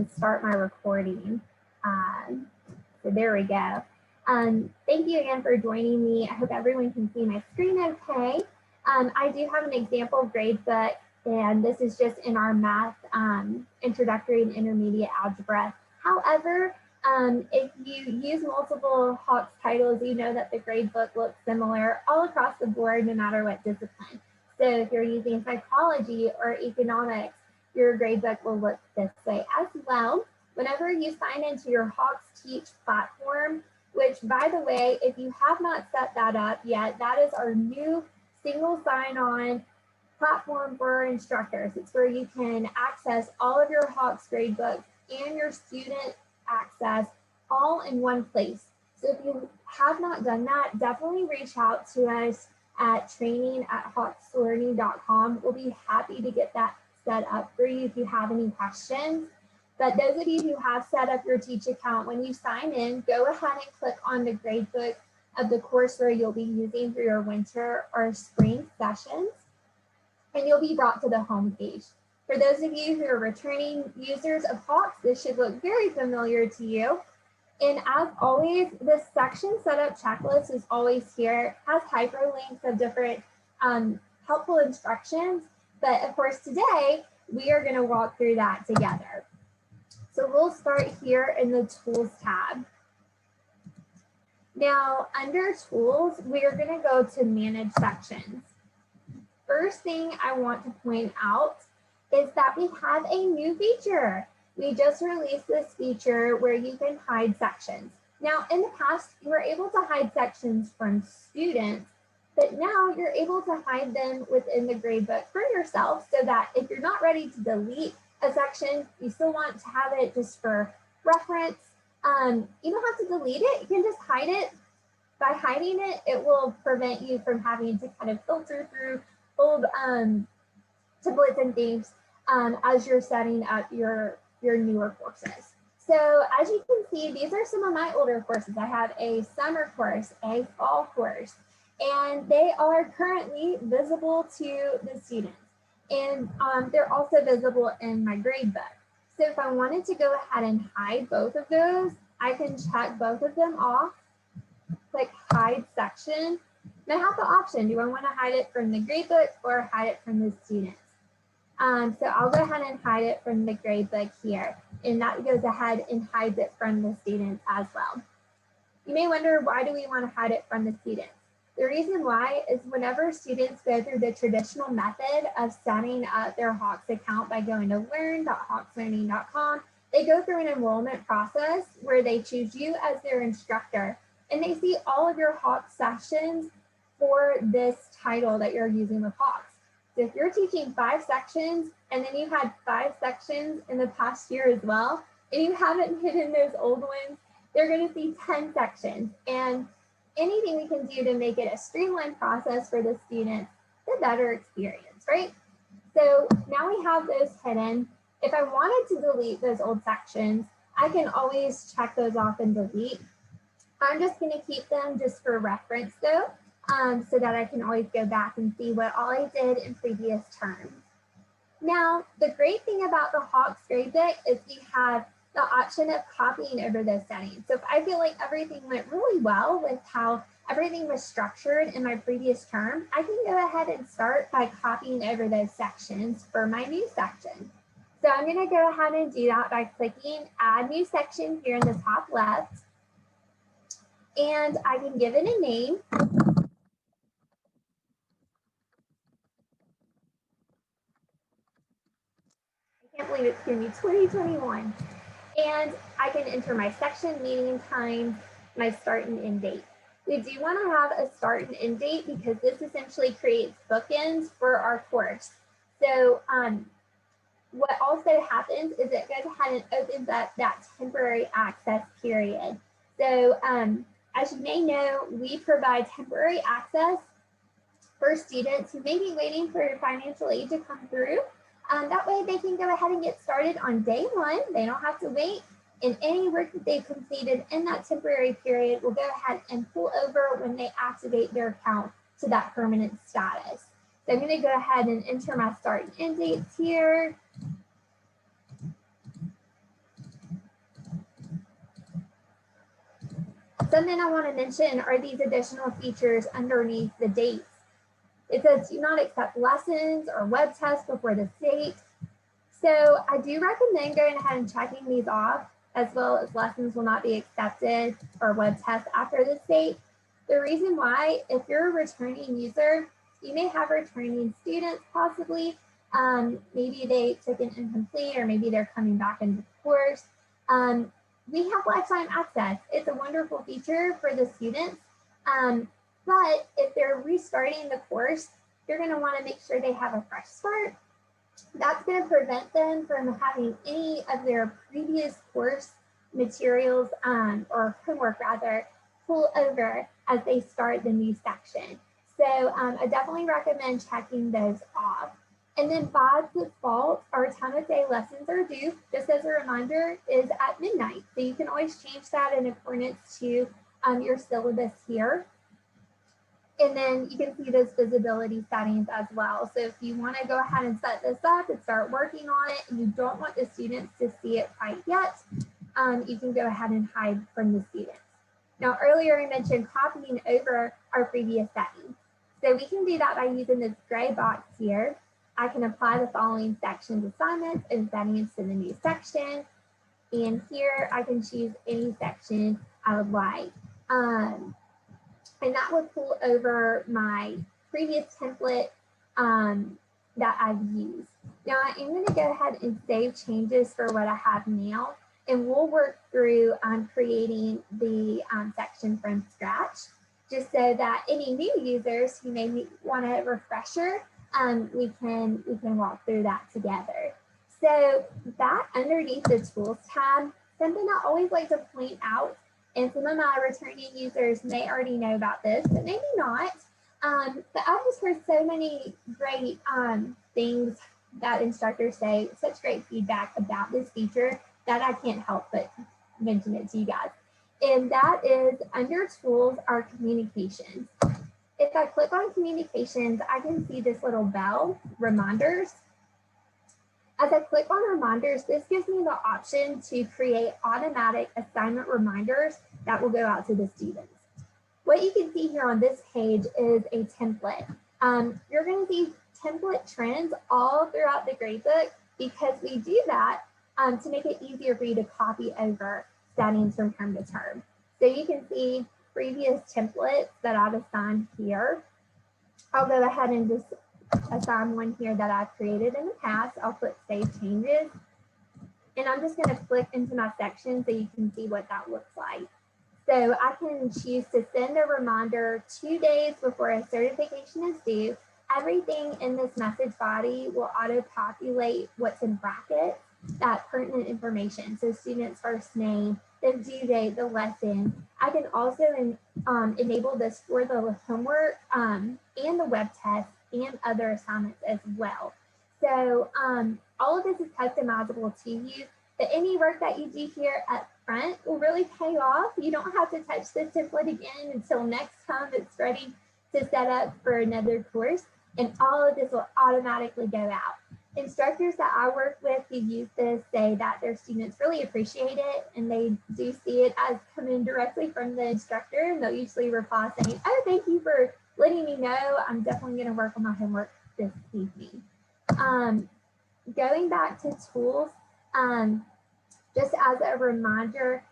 start my recording. So there we go. Thank you again for joining me. I hope everyone can see my screen okay. I do have an example grade book, and this is just in our math introductory and intermediate algebra. However, if you use multiple Hawks titles, you know that the grade book looks similar all across the board, no matter what discipline. So if you're using psychology or economics, your grade book will look this way as well. Whenever you sign into your Hawks Teach platform, which by the way, if you have not set that up yet, that is our new single sign-on platform for our instructors. It's where you can access all of your Hawks grade books and your student access all in one place. So if you have not done that, definitely reach out to us at training@hawkslearning.com. We'll be happy to get that set up for you if you have any questions. But those of you who have set up your Teach account, when you sign in, go ahead and click on the grade book of the courseware you'll be using for your winter or spring sessions, and you'll be brought to the home page. For those of you who are returning users of Hawks, this should look very familiar to you. And as always, this section setup checklist is always here, has hyperlinks of different helpful instructions. But of course, today, we are going to walk through that together. So we'll start here in the Tools tab. Now, under Tools, we are going to go to Manage Sections. First thing I want to point out is that we have a new feature. We just released this feature where you can hide sections. Now, in the past, you were able to hide sections from students, but now you're able to hide them within the gradebook for yourself so that if you're not ready to delete a section, you still want to have it just for reference. You don't have to delete it, you can just hide it. By hiding it, it will prevent you from having to kind of filter through old templates and things as you're setting up your newer courses. So as you can see, these are some of my older courses. I have a summer course, a fall course, and they are currently visible to the students. And they're also visible in my grade book. So if I wanted to go ahead and hide both of those, I can check both of them off, click hide section. And I have the option, do I want to hide it from the grade book or hide it from the students? So I'll go ahead and hide it from the grade book here. And that goes ahead and hides it from the students as well. You may wonder, why do we want to hide it from the students? The reason why is whenever students go through the traditional method of setting up their Hawks account by going to learn.hawkslearning.com, they go through an enrollment process where they choose you as their instructor, and they see all of your Hawks sessions for this title that you're using with Hawks. So if you're teaching 5 sections and then you had 5 sections in the past year as well, and you haven't hidden those old ones, they're going to see 10 sections. And anything we can do to make it a streamlined process for the students, the better experience, right? So now we have those hidden. If I wanted to delete those old sections, I can always check those off and delete. I'm just going to keep them just for reference though, so that I can always go back and see what all I did in previous terms. Now, the great thing about the Hawks gradebook is we have the option of copying over those settings. So if I feel like everything went really well with how everything was structured in my previous term, I can go ahead and start by copying over those sections for my new section. So I'm going to go ahead and do that by clicking Add New Section here in the top left. And I can give it a name. I can't believe it's going to be 2021. And I can enter my section, meeting time, my start and end date. We do want to have a start and end date because this essentially creates bookends for our course. So what also happens is it goes ahead and opens up that temporary access period. So as you may know, we provide temporary access for students who may be waiting for financial aid to come through. That way they can go ahead and get started on day 1. They don't have to wait, and any work that they've completed in that temporary period will go ahead and pull over when they activate their account to that permanent status. So I'm going to go ahead and enter my start and end dates here. Something I want to mention are these additional features underneath the dates. It says do not accept lessons or web tests before this date. So I do recommend going ahead and checking these off, as well as lessons will not be accepted or web tests after this date. The reason why, if you're a returning user, you may have returning students possibly. Maybe they took an incomplete, or maybe they're coming back into the course. We have lifetime access. It's a wonderful feature for the students. But if they're restarting the course, you're going to want to make sure they have a fresh start. That's going to prevent them from having any of their previous course materials or homework rather pull over as they start the new section. So I definitely recommend checking those off. And then by default, our time of day lessons are due, just as a reminder, is at midnight. So you can always change that in accordance to your syllabus here. And then you can see those visibility settings as well. So if you want to go ahead and set this up and start working on it, and you don't want the students to see it quite yet, you can go ahead and hide from the students. Now, earlier I mentioned copying over our previous settings. So we can do that by using this gray box here. I can apply the following sections assignments and settings to the new section. And here I can choose any section I would like. And that would pull over my previous template that I've used. Now I am going to go ahead and save changes for what I have now, and we'll work through creating the section from scratch, just so that any new users who may want a refresher, we can walk through that together. So back underneath the Tools tab, something I always like to point out, and some of my returning users may already know about this, but maybe not. But I've just heard so many great things that instructors say, such great feedback about this feature that I can't help but mention it to you guys. And that is under Tools, our communications. If I click on communications, I can see this little bell, reminders. As I click on reminders, this gives me the option to create automatic assignment reminders that will go out to the students. What you can see here on this page is a template. You're going to see template trends all throughout the gradebook because we do that to make it easier for you to copy over settings from term to term. So you can see previous templates that I've assigned here. I'll go ahead and just assign one here that I've created in the past. I'll click Save Changes. And I'm just going to click into my section so you can see what that looks like. So I can choose to send a reminder 2 days before a certification is due. Everything in this message body will auto-populate what's in brackets, that pertinent information. So student's first name, the due date, the lesson. I can also enable this for the homework and the web test and other assignments as well. So all of this is customizable to you, but any work that you do here up front will really pay off. You don't have to touch this template again until next time it's ready to set up for another course, and all of this will automatically go out. Instructors that I work with who use this say that their students really appreciate it, and they do see it as coming directly from the instructor, and they'll usually reply saying, oh, thank you for letting me know. I'm definitely going to work on my homework this evening. Going back to tools, just as a reminder,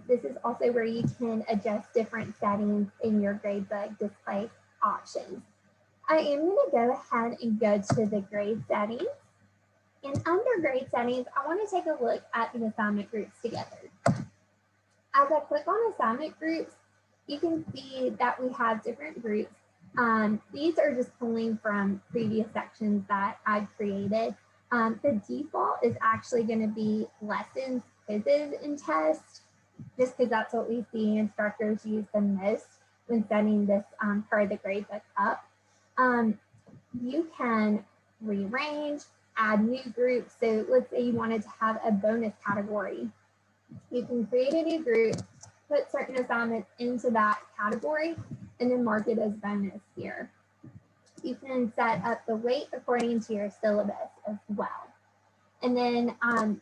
this is also where you can adjust different settings in your gradebook display options. I am going to go ahead and go to the grade settings. And under grade settings, I want to take a look at the assignment groups together. As I click on assignment groups, you can see that we have different groups. These are just pulling from previous sections that I've created. The default is actually going to be lessons, quizzes, and tests, just because that's what we see instructors use the most when setting this part of the gradebook up. You can rearrange, add new groups. So let's say you wanted to have a bonus category. You can create a new group, put certain assignments into that category, and then mark it as bonus here. You can set up the weight according to your syllabus as well. And then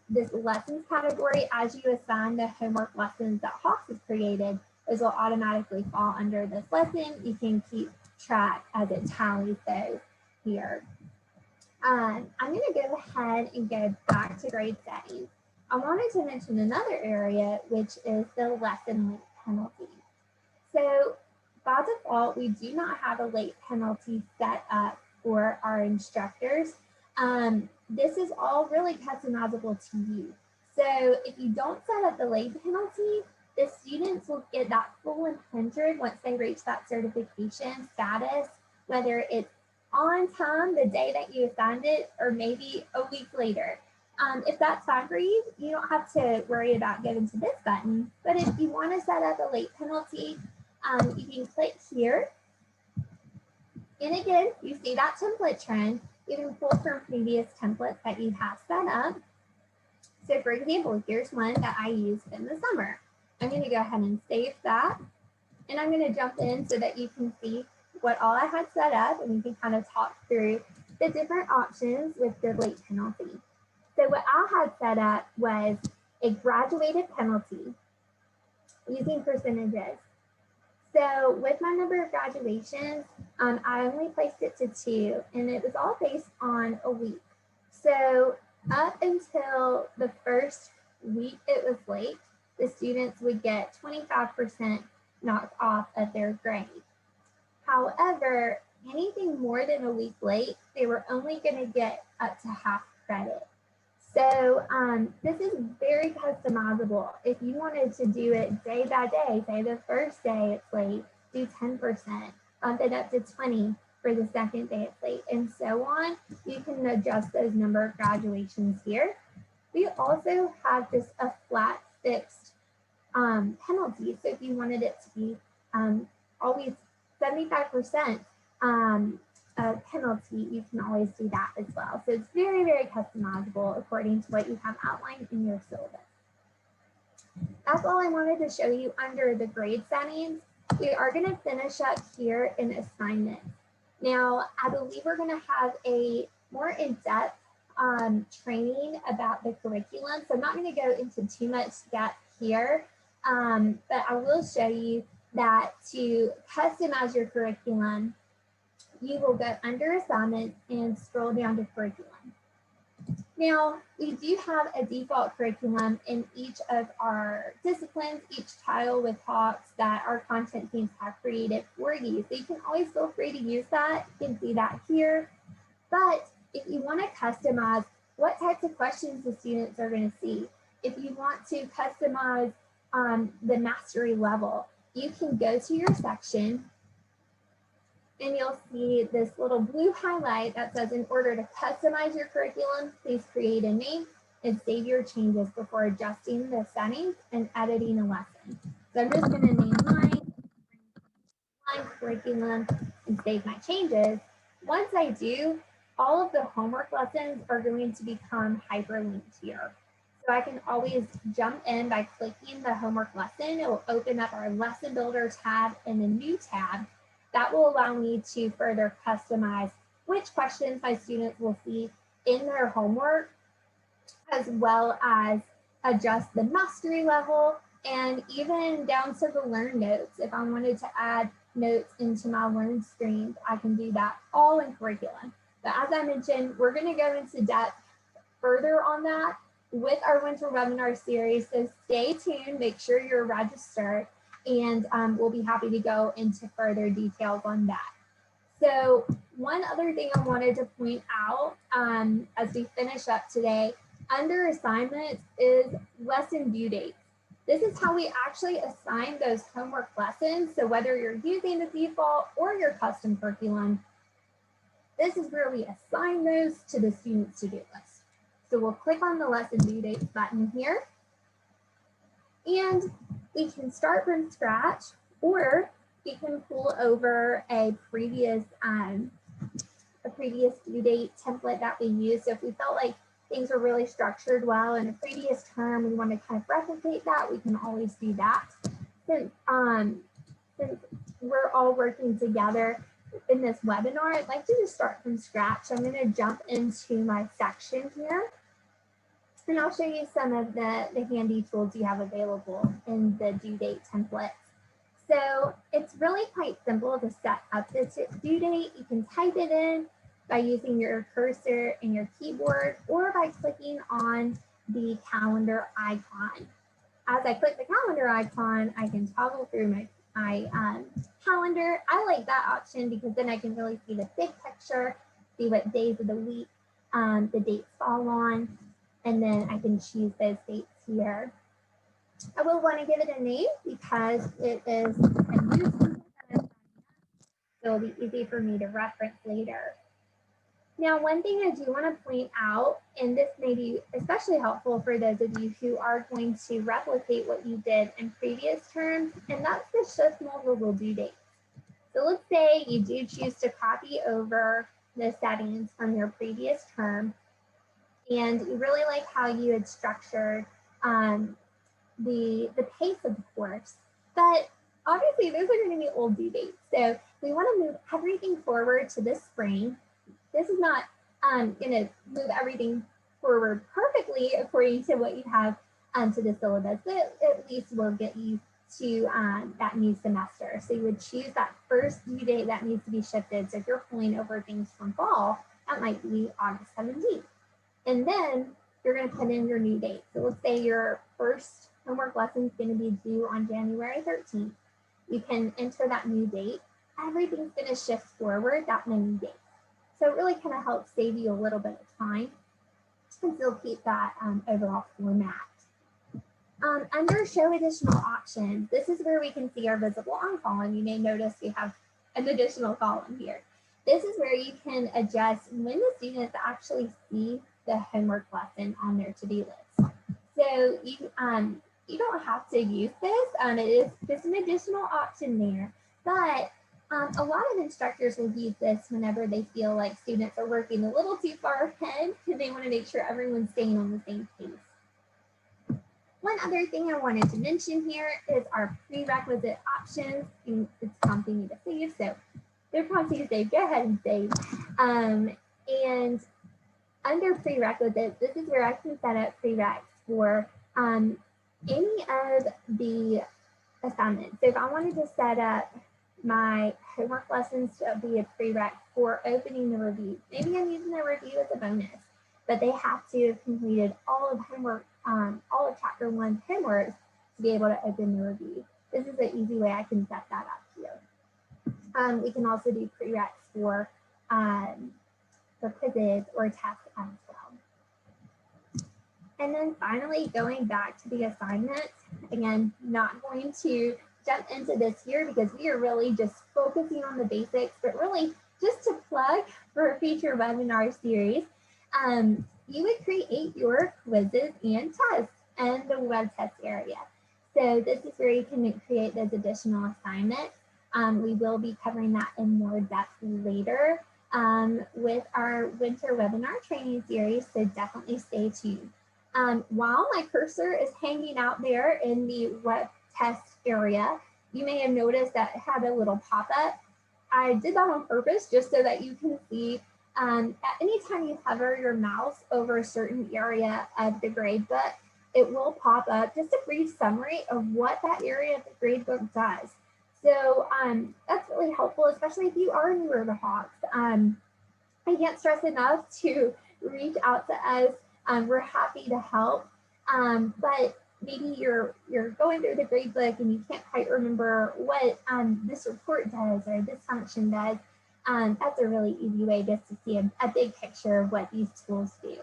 this lessons category, as you assign the homework lessons that Hawks has created, those will automatically fall under this lesson. You can keep track as it tallies those here. I'm going to go ahead and go back to grade settings. I wanted to mention another area, which is the lesson length penalty. So by default, we do not have a late penalty set up for our instructors. This is all really customizable to you. So if you don't set up the late penalty, the students will get that full 100 once they reach that certification status, whether it's on time, the day that you assigned it, or maybe a week later. If that's fine for you, you don't have to worry about getting to this button. But if you want to set up a late penalty, you can click here. And again, you see that template trend. You can pull from previous templates that you have set up. So for example, here's one that I used in the summer. I'm going to go ahead and save that. And I'm going to jump in so that you can see what all I had set up, and we can kind of talk through the different options with the late penalty. So what I had set up was a graduated penalty using percentages. So with my number of graduations, I only placed it to 2, and it was all based on a week. So up until the first week it was late, the students would get 25% knocked off of their grade. However, anything more than a week late, they were only going to get up to half credit. So this is very customizable. If you wanted to do it day by day, say the first day it's late, do 10%, bump it up to 20 for the second day it's late, and so on. You can adjust those number of graduations here. We also have just a flat fixed penalty. So if you wanted it to be always 75% penalty, you can always do that as well. So it's very, very customizable according to what you have outlined in your syllabus. That's all I wanted to show you under the grade settings. We are going to finish up here in assignments. Now, I believe we're going to have a more in-depth training about the curriculum. So I'm not going to go into too much depth here, but I will show you that to customize your curriculum, you will go under assignments and scroll down to curriculum. Now, we do have a default curriculum in each of our disciplines, each tile with talks that our content teams have created for you. So you can always feel free to use that. You can see that here. But if you want to customize what types of questions the students are going to see, if you want to customize the mastery level, you can go to your section and you'll see this little blue highlight that says, in order to customize your curriculum, please create a name and save your changes before adjusting the settings and editing a lesson. So I'm just going to name mine curriculum and save my changes. Once I do, all of the homework lessons are going to become hyperlinked here. So I can always jump in by clicking the homework lesson. It will open up our lesson builder tab in a new tab. That will allow me to further customize which questions my students will see in their homework, as well as adjust the mastery level and even down to the learn notes. If I wanted to add notes into my learn streams, I can do that all in curriculum. But as I mentioned, we're going to go into depth further on that with our winter webinar series. So stay tuned, make sure you're registered, and we'll be happy to go into further details on that. So one other thing I wanted to point out as we finish up today, under assignments is lesson due dates. This is how we actually assign those homework lessons. So whether you're using the default or your custom curriculum, this is where we assign those to the student's to-do list. So we'll click on the lesson due dates button here, and we can start from scratch, or we can pull over a previous due date template that we used. So if we felt like things were really structured well in a previous term, we want to kind of replicate that, we can always do that. Since we're all working together in this webinar, I'd like to just start from scratch. I'm going to jump into my section here, and I'll show you some of the handy tools you have available in the due date templates. So it's really quite simple to set up this due date. You can type it in by using your cursor and your keyboard or by clicking on the calendar icon. As I click the calendar icon, I can toggle through my calendar. I like that option because then I can really see the big picture, see what days of the week the dates fall on, and then I can choose those dates here. I will want to give it a name because it is a new season that is, so it'll be easy for me to reference later. Now, one thing I do want to point out, and this may be especially helpful for those of you who are going to replicate what you did in previous terms, and that's the shift multiple due dates. So let's say you do choose to copy over the settings from your previous term, and you really like how you had structured the pace of the course, but obviously those are going to be old due dates. So we want to move everything forward to this spring. This is not going to move everything forward perfectly according to what you have to the syllabus, but at least we'll get you to that new semester. So you would choose that first due date that needs to be shifted. So if you're pulling over things from fall, that might be August 17th. And then you're going to put in your new date. So let's say your first homework lesson is going to be due on January 13th. You can enter that new date. Everything's going to shift forward that many days. So it really kind of helps save you a little bit of time and still keep that overall format. Under show additional options, this is where we can see our visible on column. You may notice we have an additional column here. This is where you can adjust when the students actually see the homework lesson on their to-do list. So you don't have to use this. It is just an additional option there, but a lot of instructors will use this whenever they feel like students are working a little too far ahead and they want to make sure everyone's staying on the same pace. One other thing I wanted to mention here is our prerequisite options, and it's prompting me to save, so they're prompting you to save, go ahead and save. And under prerequisites, this is where I can set up prereqs for any of the assignments. So if I wanted to set up my homework lessons to be a prereq for opening the review, maybe I'm using the review as a bonus, but they have to have completed all of homework, all of chapter 1 homework to be able to open the review. This is an easy way I can set that up here. We can also do prereqs for quizzes or tests as well. And then finally, going back to the assignments, again, not going to jump into this here because we are really just focusing on the basics, but really just to plug for a future webinar series, you would create your quizzes and tests in the web test area. So this is where you can create those additional assignments. We will be covering that in more depth later with our winter webinar training series, so definitely stay tuned. While my cursor is hanging out there in the web test area, you may have noticed that it had a little pop-up. I did that on purpose just so that you can see at any time you hover your mouse over a certain area of the gradebook, it will pop up just a brief summary of what that area of the gradebook does. So that's really helpful, especially if you are newer to Hawks. I can't stress enough to reach out to us. We're happy to help, but maybe you're going through the gradebook and you can't quite remember what this report does or this function does. That's a really easy way just to see a big picture of what these tools do.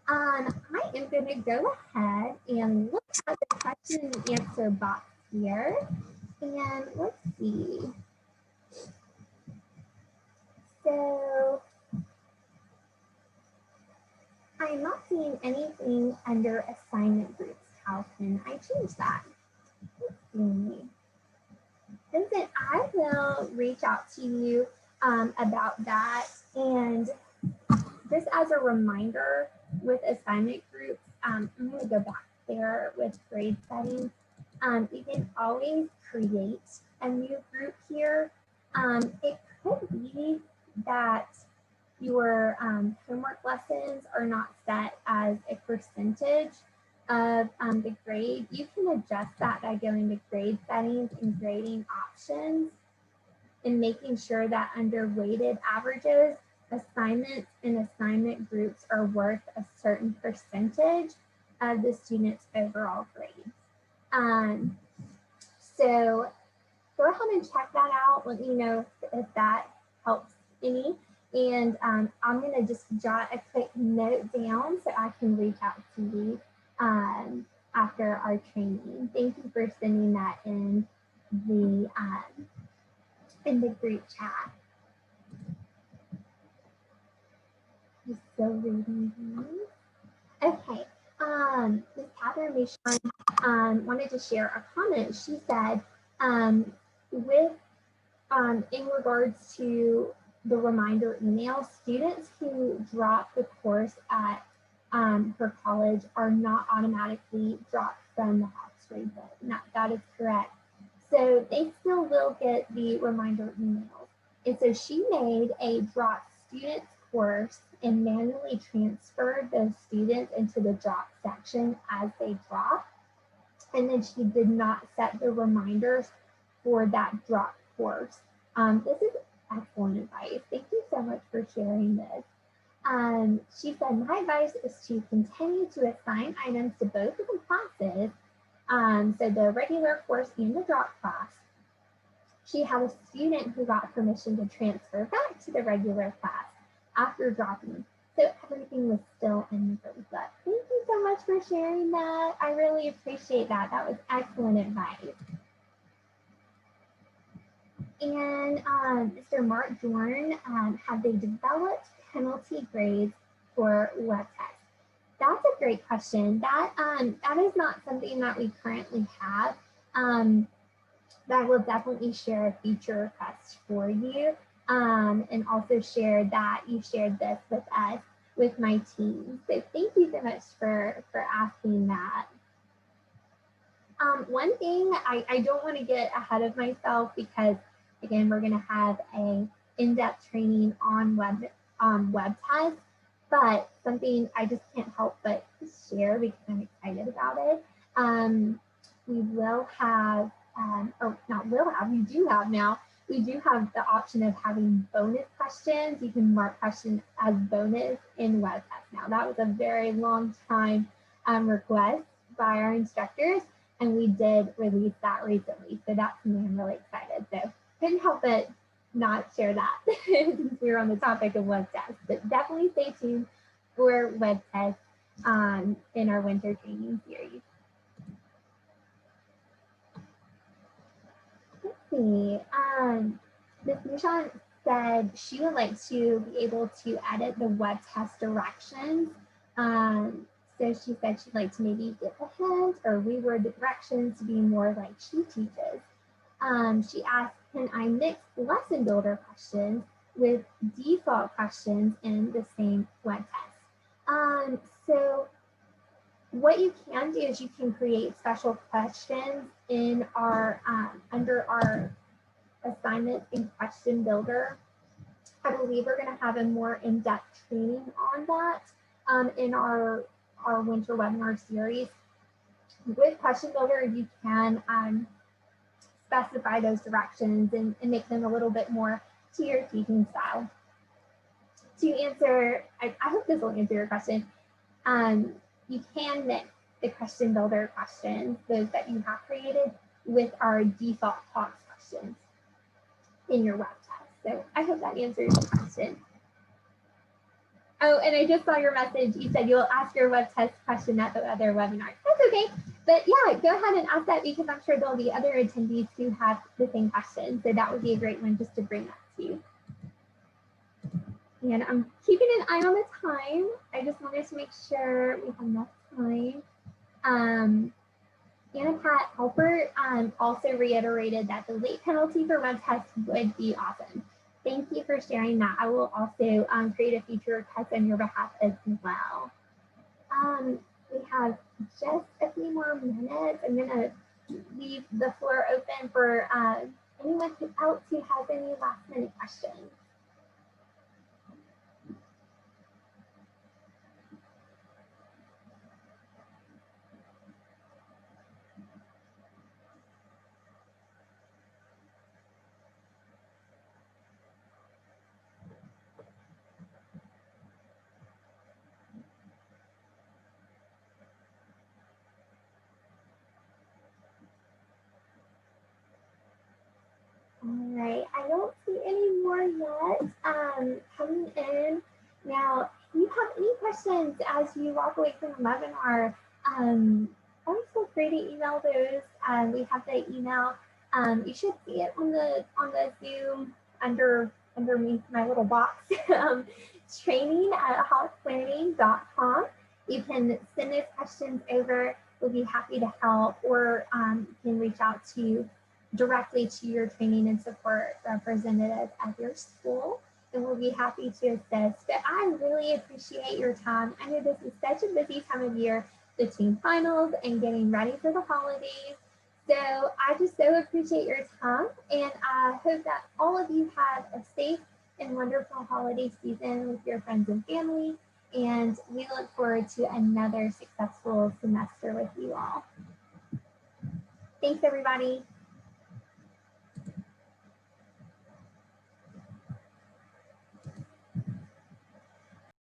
I am going to go ahead and look at the question and answer box here. And let's see. So I'm not seeing anything under assignment groups. How can I change that? Let's see. And then I will reach out to you about that. And just as a reminder with assignment groups, I'm going to go back there with grade settings. You can always create a new group here. It could be that your homework lessons are not set as a percentage of the grade, you can adjust that by going to grade settings and grading options and making sure that under weighted averages, assignments and assignment groups are worth a certain percentage of the student's overall grades. So go ahead and check that out. Let me know if that helps any. And I'm going to just jot a quick note down so I can reach out to you after our training. Thank you for sending that in the group chat. Just so reading these. Okay. Ms. Catherine Michon wanted to share a comment. She said, in regards to the reminder email, students who drop the course at her college are not automatically dropped from the Hawks grade book. That is correct. So they still will get the reminder emails. And so she made a drop students course and manually transferred those students into the drop section as they drop. And then she did not set the reminders for that drop course. This is excellent advice. Thank you so much for sharing this. She said, my advice is to continue to assign items to both of the classes, so the regular course and the drop class. She had a student who got permission to transfer back to the regular class after dropping. So everything was still in the grade book. Thank you so much for sharing that. I really appreciate that. That was excellent advice. And Mr. Mark Dorn, have they developed penalty grades for web tests? That's a great question. That is not something that we currently have. That will definitely share a feature request for you, and also share that you shared this with us, with my team. So thank you so much for asking that. One thing, I don't want to get ahead of myself because, again, we're going to have a in-depth training on web tests, but something I just can't help but share because I'm excited about it. We will have, or not will have, we do have now, we do have the option of having bonus questions. You can mark questions as bonus in web tests. Now, that was a very long time request by our instructors, and we did release that recently. So that's something I'm really excited. So couldn't help but not share that since we were on the topic of web tests. But definitely stay tuned for web tests in our winter training series. Let's see. Ms. Michon said she would like to be able to edit the web test directions. So she said she'd like to maybe get a hint or reword the directions to be more like she teaches. She asked, can I mix lesson builder questions with default questions in the same web test? So what you can do is you can create special questions in our under our assignment in question builder. I believe we're going to have a more in-depth training on that in our winter webinar series. With question builder, you can specify those directions and make them a little bit more to your teaching style. To answer, I hope this will answer your question. You can mix the question builder questions, those that you have created, with our default talks questions in your web test. So I hope that answers your question. Oh, and I just saw your message. You said you'll ask your web test question at the other webinar. That's okay. But yeah, go ahead and ask that because I'm sure there'll be other attendees who have the same question. So that would be a great one just to bring that to you. And I'm keeping an eye on the time. I just wanted to make sure we have enough time. Anna Pat Halpert also reiterated that the late penalty for web tests would be awesome. Thank you for sharing that. I will also create a feature request on your behalf as well. We have just a few more minutes. I'm gonna leave the floor open for anyone else who has any last minute questions. coming in. Now, if you have any questions as you walk away from the webinar, always feel free to email those. We have the email. You should see it on the Zoom underneath my little box. training@hollisplanning.com. You can send those questions over. We'll be happy to help, or you can reach out to directly to your training and support representative at your school, and we'll be happy to assist. But I really appreciate your time. I know this is such a busy time of year between finals and getting ready for the holidays. So I just so appreciate your time, and I hope that all of you have a safe and wonderful holiday season with your friends and family. And we look forward to another successful semester with you all. Thanks, everybody.